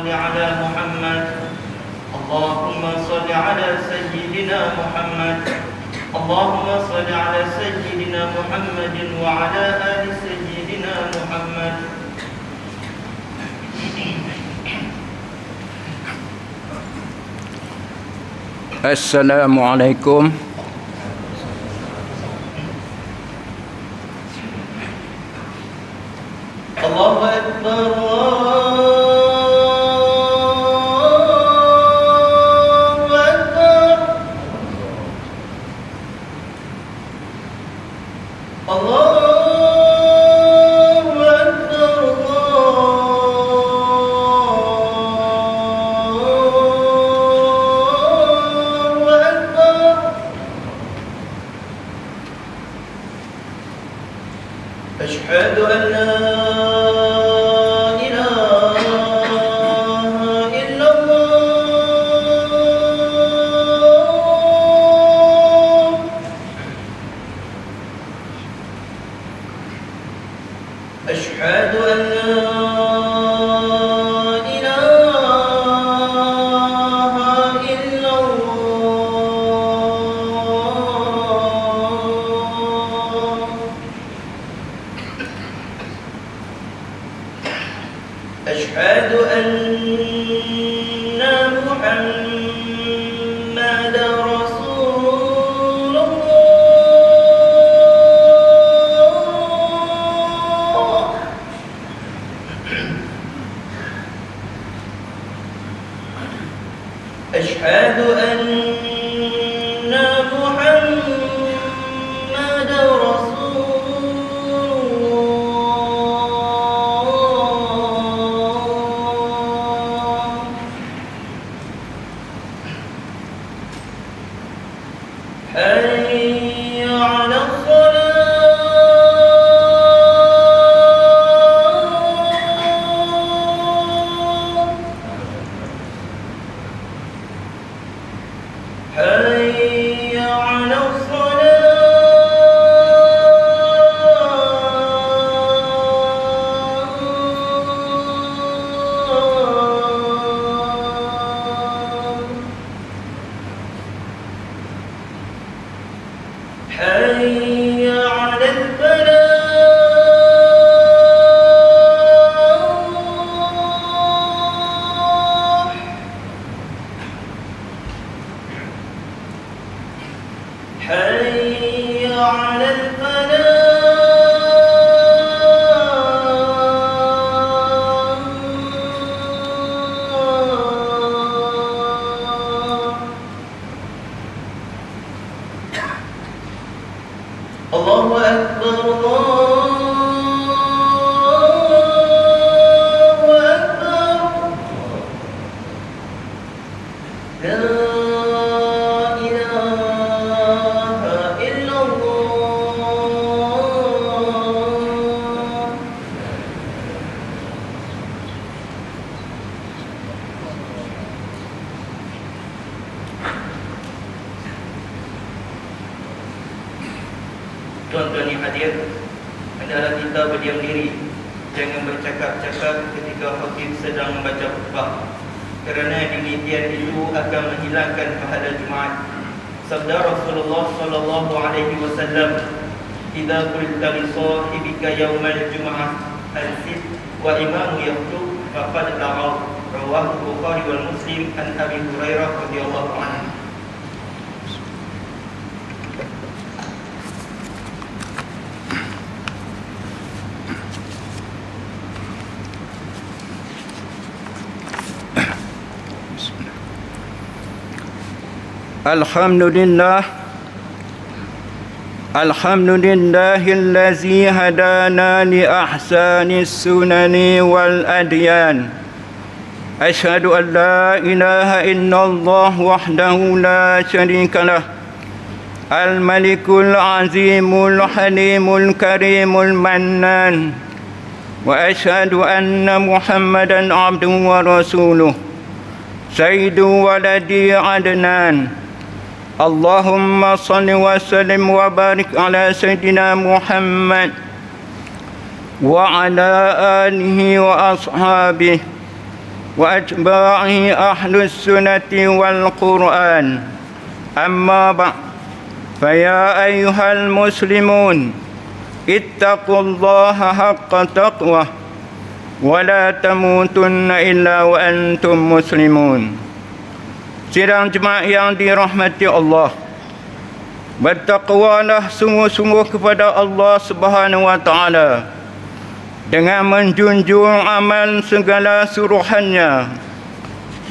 صل على محمد اللهم صل على سيدنا محمد اللهم صل على سيدنا محمد وعلى آل سيدنا محمد. Assalamualaikum. Allahu Akbar. أشهد أن لا إله إلا الله. أشهد أن لا إله إلا الله. أشهد أن محمدا رسول الله. أشهد أن محمدا رسول الله. حي على الصلاة. حي على الصلاة. حي على الفلاح. حي على الفلاح. الله أكبر الله أكبر. لا إله إلا الله. Tuan-tuan yang hadir, hendaklah kita berdiam diri, jangan bercakap-cakap ketika khatib sedang membaca khutbah, kerana demikian itu akan menghilangkan pahala Jumaat. Sabda Rasulullah sallallahu alaihi wasallam, "Idza qulta li sahibika yaumal jum'ah ansit wa imamu yakhutub faqad laghaw." Rawahu Bukhari wal Muslim an Abi Hurairah radhiyallahu anhu. Alhamdulillah. Alhamdulillahillazi hadana li ahsanis sunani wal adyan. Asyhadu an la ilaha illallah wahdahu la syarika lah. Al-Malikul Azimul Halimul Karimul Mannan. Wa asyhadu anna Muhammadan abduhu wa rasuluh. Sayyidu waladi Adnan. Allahumma salli wa sallim wa barik ala Sayyidina Muhammad wa ala alihi wa ashabihi وأتباعه أهل السنة والقرآن. أما بعد، فيا أيها المسلمون اتقوا الله حق تقواه ولا تموتن إلا وأنتم مسلمون. Sidang jemaah yang dirahmati Allah, bertakwalah sungguh-sungguh kepada Allah Subhanahu wa taala dengan menjunjung amal segala suruhannya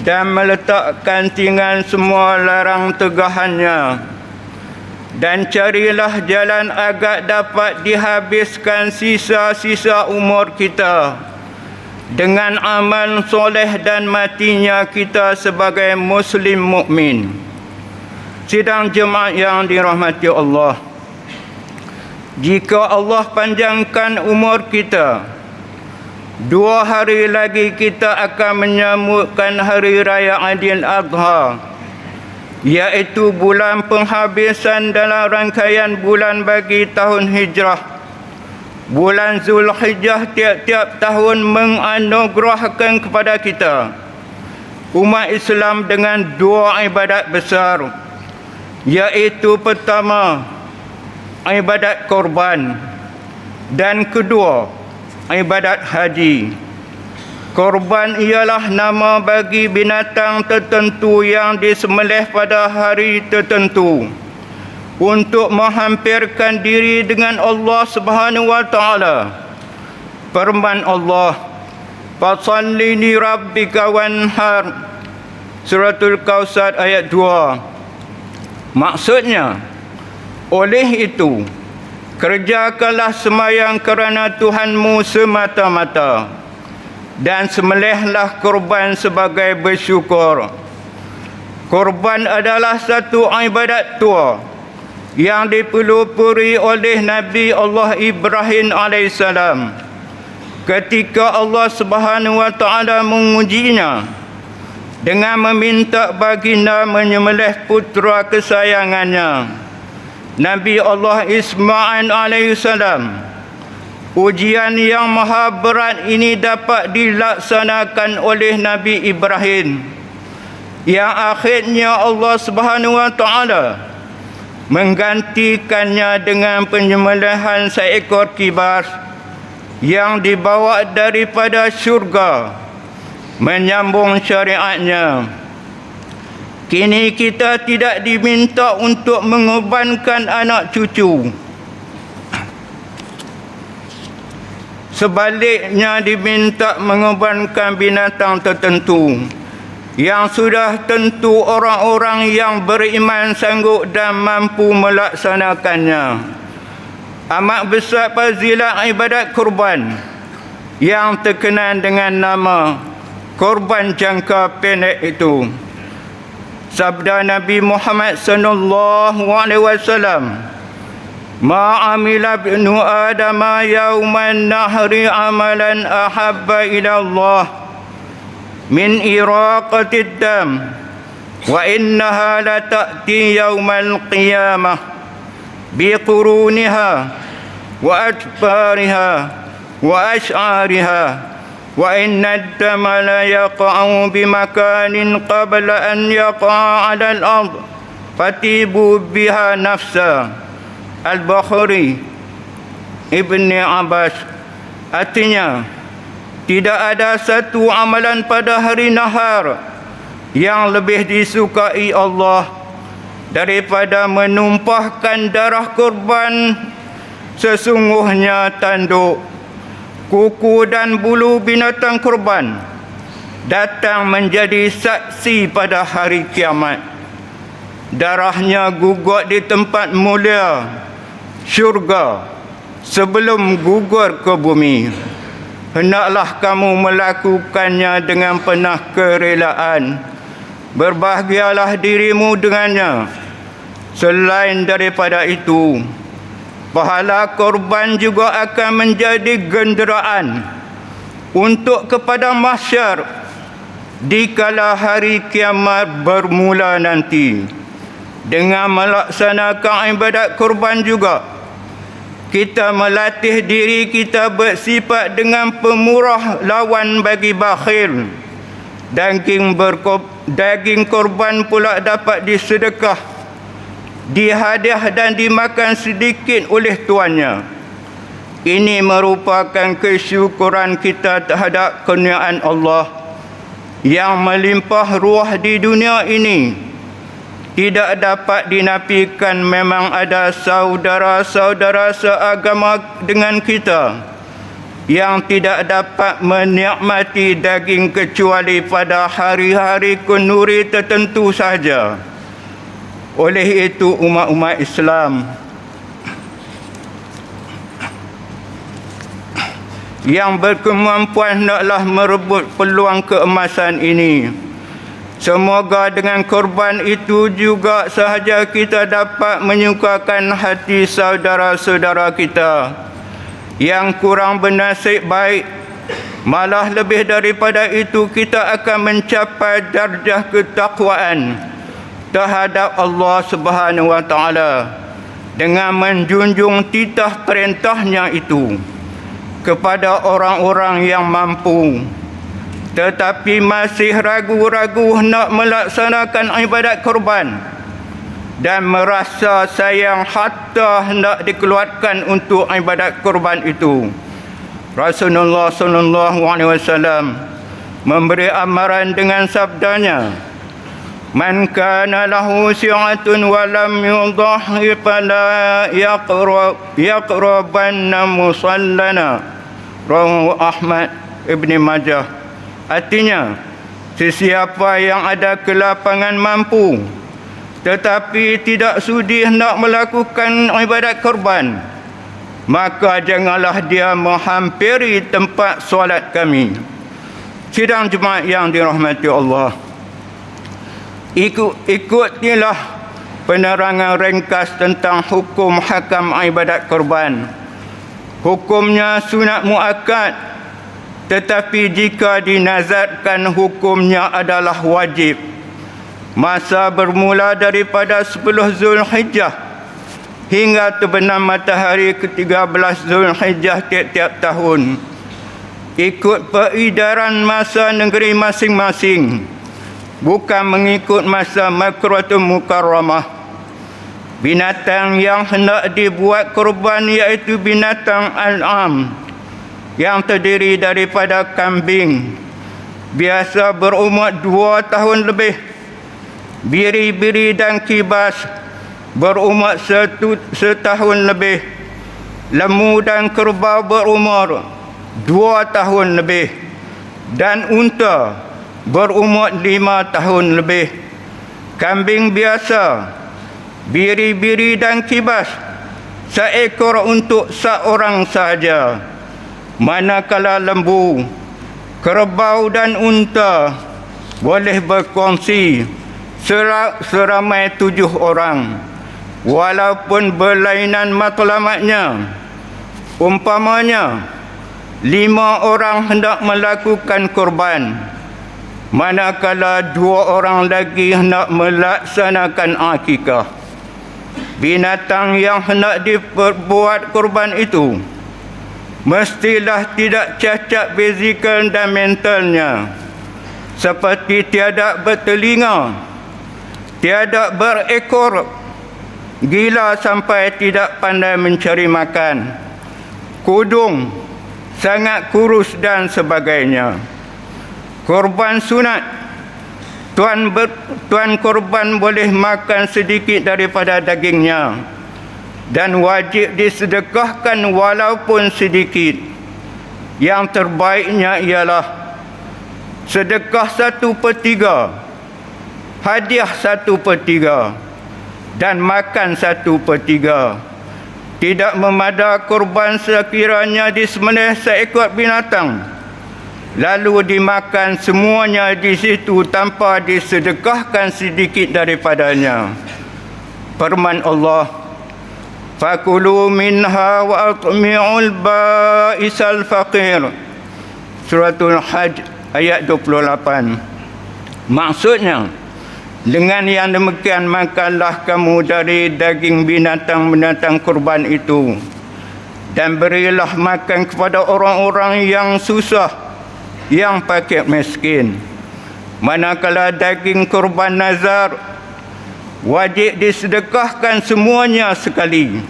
dan meletakkan tinggal semua larang tegahannya, dan carilah jalan agar dapat dihabiskan sisa-sisa umur kita dengan amal soleh dan matinya kita sebagai muslim mukmin. Sidang jemaah yang dirahmati Allah, jika Allah panjangkan umur kita, 2 hari lagi kita akan menyambutkan Hari Raya Aidil Adha, iaitu bulan penghabisan dalam rangkaian bulan bagi tahun Hijrah. Bulan Zulhijjah tiap-tiap tahun menganugerahkan kepada kita, umat Islam, dengan 2 ibadat besar, iaitu pertama, ibadat korban, dan kedua, ibadat haji. Korban ialah nama bagi binatang tertentu yang disembelih pada hari tertentu untuk menghampirkan diri dengan Allah Subhanahu wa taala. Firman Allah, "Fashalli li rabbika wanhar." Suratul Kausar ayat 2. Maksudnya, oleh itu, kerjakanlah sembahyang kerana Tuhanmu semata-mata, dan sembelihlah korban sebagai bersyukur. Korban adalah satu ibadat tua yang dipelopori oleh Nabi Allah Ibrahim AS ketika Allah Subhanahu wa taala mengujinya dengan meminta baginda menyembelih putera kesayangannya, Nabi Allah Ismail AS. Ujian yang maha berat ini dapat dilaksanakan oleh Nabi Ibrahim, yang akhirnya Allah Subhanahu wa taala menggantikannya dengan penyembelihan seekor kibas yang dibawa daripada syurga menyambung syariatnya. Kini kita tidak diminta untuk mengorbankan anak cucu, sebaliknya diminta mengorbankan binatang tertentu yang sudah tentu orang-orang yang beriman sanggup dan mampu melaksanakannya. Amat besar fazilat ibadat kurban yang terkenal dengan nama korban jangka pendek itu. Sabda Nabi Muhammad sallallahu alaihi wasallam, "Ma amila ibnu adama yauman nahri amalan ahabba ila Allah min iraqatid dam wa innaha la ta'ti yaumal qiyamah biquruniha wa atbariha wa ash'ariha wa inna ad-dama la yaqa'u bimakanin qabla an yaqa'a 'ala al-ard fatibu biha nafsa." Al-Bukhari, Ibni Abbas. Artinya, tidak ada satu amalan pada hari nahar yang lebih disukai Allah daripada menumpahkan darah kurban. Sesungguhnya tanduk, kuku dan bulu binatang kurban datang menjadi saksi pada hari kiamat. Darahnya gugur di tempat mulia, syurga, sebelum gugur ke bumi. Hendaklah kamu melakukannya dengan penuh kerelaan. Berbahagialah dirimu dengannya. Selain daripada itu, pahala korban juga akan menjadi genderaan untuk kepada mahsyar dikala hari kiamat bermula nanti. Dengan melaksanakan ibadat korban juga, kita melatih diri kita bersifat dengan pemurah lawan bagi bakhil, Daging korban pula dapat disedekah, dihadiah dan dimakan sedikit oleh tuannya. Ini merupakan kesyukuran kita terhadap kurniaan Allah yang melimpah ruah di dunia ini. Tidak dapat dinafikan memang ada saudara-saudara seagama dengan kita yang tidak dapat menikmati daging kecuali pada hari-hari kenduri tertentu sahaja. Oleh itu umat-umat Islam yang berkemampuan hendaklah merebut peluang keemasan ini. Semoga dengan korban itu juga sahaja kita dapat menyukakan hati saudara-saudara kita yang kurang bernasib baik. Malah lebih daripada itu, kita akan mencapai darjah ketakwaan terhadap Allah Subhanahu wa taala dengan menjunjung titah perintahnya itu kepada orang-orang yang mampu tetapi masih ragu-ragu nak melaksanakan ibadat korban dan merasa sayang hatta hendak dikeluarkan untuk ibadat korban itu. Rasulullah sallallahu alaihi wasallam memberi amaran dengan sabdanya, "Man kana lahu si'atun wa lam yudahhi fala yaqrabanna musallana." Rawahu Ahmad Ibn Majah. Artinya, sesiapa yang ada kelapangan mampu tetapi tidak sudi hendak melakukan ibadat korban, maka janganlah dia menghampiri tempat solat kami. Sidang jemaah yang dirahmati Allah, ikutilah penerangan ringkas tentang hukum hakam ibadat korban. Hukumnya sunat muakkad, tetapi jika dinazarkan hukumnya adalah wajib. Masa bermula daripada 10 Zulhijjah hingga terbenam matahari ke-13 Zulhijjah tiap-tiap tahun. Ikut peredaran masa negeri masing-masing, bukan mengikut masa Makkahul Mukarramah. Binatang yang hendak dibuat korban iaitu binatang al-am yang terdiri daripada kambing, biasa berumur 2 tahun lebih. Biri-biri dan kibas berumur 1 tahun lebih. Lembu dan kerbau berumur 2 tahun lebih. Dan unta berumur 5 tahun lebih. Kambing biasa, biri-biri dan kibas seekor untuk seorang sahaja. Manakala lembu, kerbau dan unta boleh berkongsi seramai 7 orang, walaupun berlainan matlamatnya. Umpamanya 5 orang hendak melakukan korban, manakala 2 orang lagi hendak melaksanakan akikah. Binatang yang hendak diperbuat korban itu mestilah tidak cacat fizikal dan mentalnya, seperti tiada bertelinga, tiada berekor, gila sampai tidak pandai mencari makan, kudung, sangat kurus dan sebagainya. Korban sunat, tuan korban boleh makan sedikit daripada dagingnya dan wajib disedekahkan walaupun sedikit. Yang terbaiknya ialah sedekah 1/3, hadiah 1/3 dan makan 1/3. Tidak memada korban sekiranya disembelih seekor binatang lalu dimakan semuanya di situ tanpa disedekahkan sedikit daripadanya. Firman Allah, "Fakulu minha wa atmi'ul ba'isal faqir." Suratul Hajj ayat 28. Maksudnya, dengan yang demikian makanlah kamu dari daging binatang-binatang kurban itu dan berilah makan kepada orang-orang yang susah, yang fakir miskin. Manakala daging kurban nazar wajib disedekahkan semuanya sekali.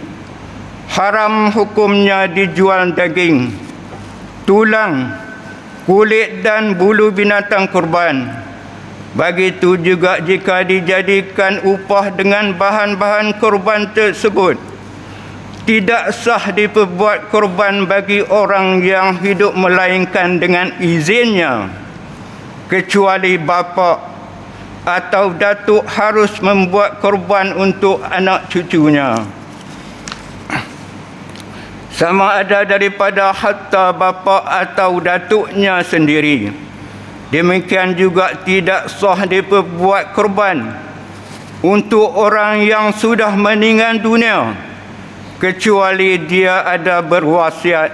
Haram hukumnya dijual daging, tulang, kulit dan bulu binatang kurban. Begitu juga jika dijadikan upah dengan bahan-bahan kurban tersebut. Tidak sah diperbuat kurban bagi orang yang hidup melainkan dengan izinnya, kecuali bapa atau datuk harus membuat kurban untuk anak cucunya, sama ada daripada harta bapa atau datuknya sendiri. Demikian juga tidak sah diperbuat kurban untuk orang yang sudah meninggal dunia, kecuali dia ada berwasiat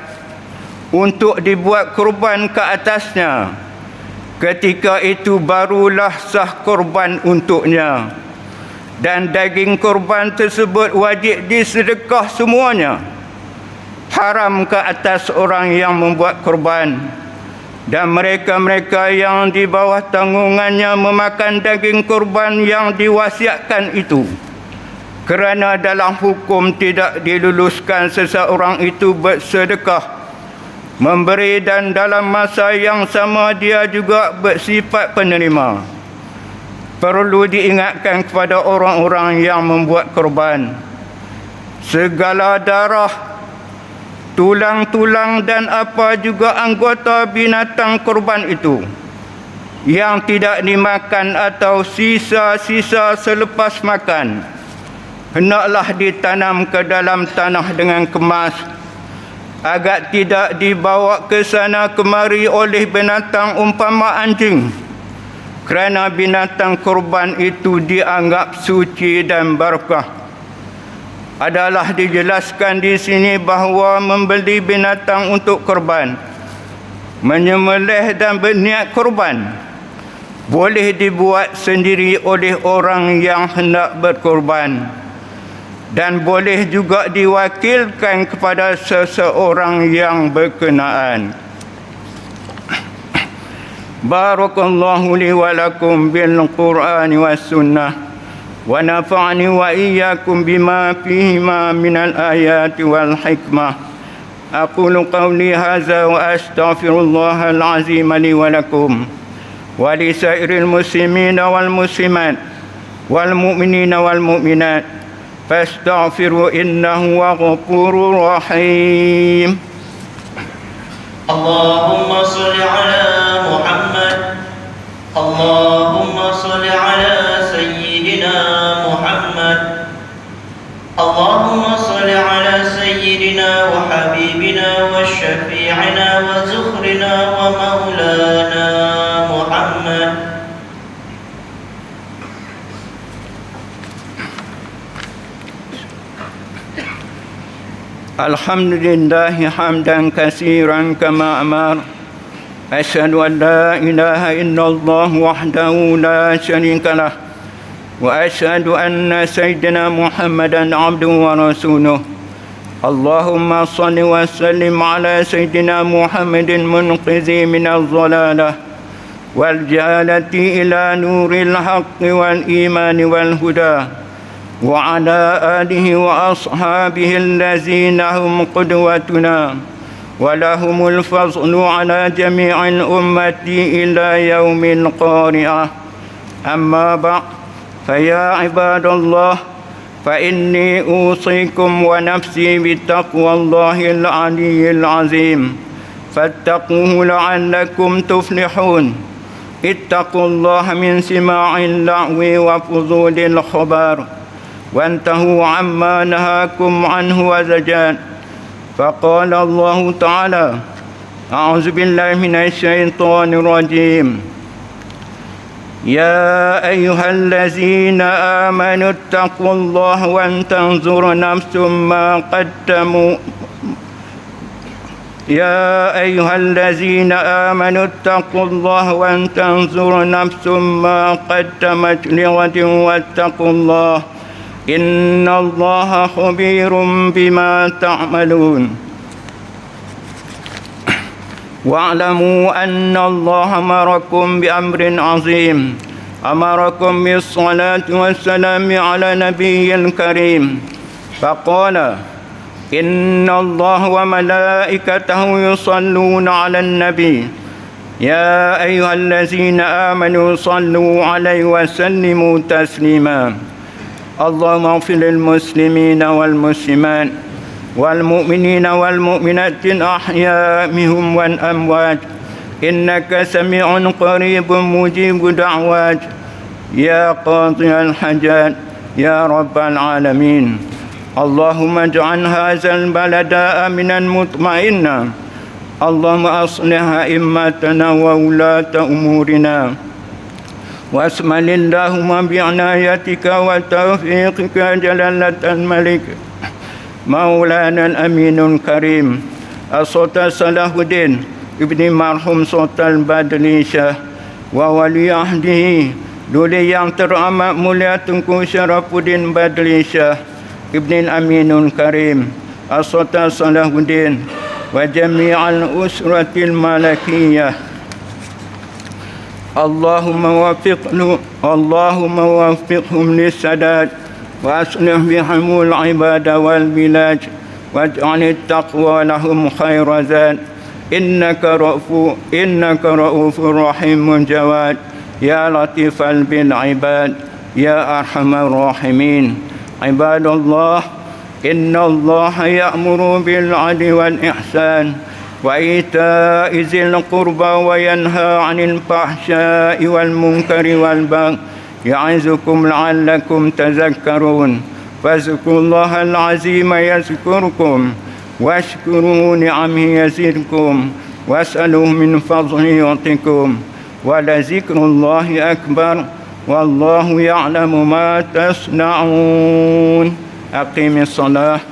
untuk dibuat kurban ke atasnya. Ketika itu barulah sah kurban untuknya. Dan daging kurban tersebut wajib disedekah semuanya. Haram ke atas orang yang membuat kurban dan mereka-mereka yang di bawah tanggungannya memakan daging kurban yang diwasiatkan itu, kerana dalam hukum tidak diluluskan seseorang itu bersedekah, memberi, dan dalam masa yang sama dia juga bersifat penerima. Perlu diingatkan kepada orang-orang yang membuat kurban, segala darah, tulang-tulang dan apa juga anggota binatang kurban itu yang tidak dimakan atau sisa-sisa selepas makan, hendaklah ditanam ke dalam tanah dengan kemas, agar tidak dibawa ke sana kemari oleh binatang umpama anjing, kerana binatang kurban itu dianggap suci dan barakah. Adalah dijelaskan di sini bahawa membeli binatang untuk kurban, menyembelih dan berniat kurban boleh dibuat sendiri oleh orang yang hendak berkurban, dan boleh juga diwakilkan kepada seseorang yang berkenaan. Barakallahu li wa lakum bil Qur'ani was sunnah, wa nafa'ani wa iyyakum bima fihima minal ayati wal hikmah. Aqulu qawli hadza wa astaghfirullahal azim li wa lakum wa li sairil muslimina wal muslimat wal mu'minina wal mu'minat fastaghfiru innahu ghafurur rahim. Allahumma salli ala Muhammad. Allahumma salli ala Sayyidina Muhammad. Allahumma salli ala Sayyidina wa Habibina wa Syafi'ina wa Zukhrina wa Maulana Muhammad. Alhamdulillahi hamdan katsiran kama amar. Asyhadu an la ilaha illallah wahdahu la syarika lah. Wa asyhadu anna sayyidina Muhammadan abduhu wa rasuluh. Allahumma salli wa sallim ala sayyidina Muhammadin munqizi minal dhalalah wal jahalati ila nuril haqqi wal imani wal huda. وعلى آله وأصحابه الذين هم قدوتنا ولهم الفضل على جميع الأمة إلى يوم القارعة. أما بعد، فيا عباد الله، فإني أوصيكم ونفسي بتقوى الله العلي العظيم، فاتقوه لعلكم تفلحون. اتقوا الله من سماع اللغو وفضول الخبر، وانتهوا عما نهاكم عنه وزجان. فقال الله تعالى: أعوذ بالله من الشيطان الرجيم. يا أيها الذين آمنوا اتقوا الله ولتنظر نفس ما قدموا يا أيها الذين آمنوا اتقوا الله ولتنظر نفس ما قدمت لغد واتقوا الله إن الله خبير بما تعملون. واعلموا أن الله أمركم بأمر عظيم، أمركم بالصلاة والسلام على نبي الكريم، فقال: إن الله وملائكته يصلون على النبي، يا أيها الذين آمنوا صلوا عليه وسلموا تسليما. اللهم اغفر للمسلمين والمسلمات والمؤمنين والمؤمنات الأحياء منهم والأموات، إنك سميع قريب مجيب دعوات، يا قاضي الحاجات يا رب العالمين. اللهم اجعل هذا البلد آمنا مطمئنا. اللهم أصلح أئمتنا وولاة أمورنا، واسمل اللهم بعنايتك وتوفيقك جلالة الملك مولانا الأمين الكريم السلطان صلاح الدين ابن مرحوم Sultan Badli Shah wa wali ahdihi duli yang teramat mulia Tunku Syarafuddin Badli Shah Ibn Aminul Karim As-Sultan Salahuddin wa jami'al usratil malakiyah. Allahumma wafiqhum lissadat wa aslih bihimul ibada wal bilad waj'al at-taqwa lahum khayra zat. Innaka ra'ufur rahimun jawad, ya latifal bil ibad, ya arhamar rahimin. Ibadallah, inna Allah ya'muru bil 'adli wal ihsan wa ita'i zil qurba wa yanha 'anil fahsya'i wal munkari wal baghi ya'izukum la'allakum tadhakkarun. Fazkurullaha al-'azima yazkurkum washkuru ni'amihi yazidkum was'aluhu min fadlihi yu'tikum wa la zikrullahi akbar wallahu ya'lamu ma tasna'un. Aqimis salah.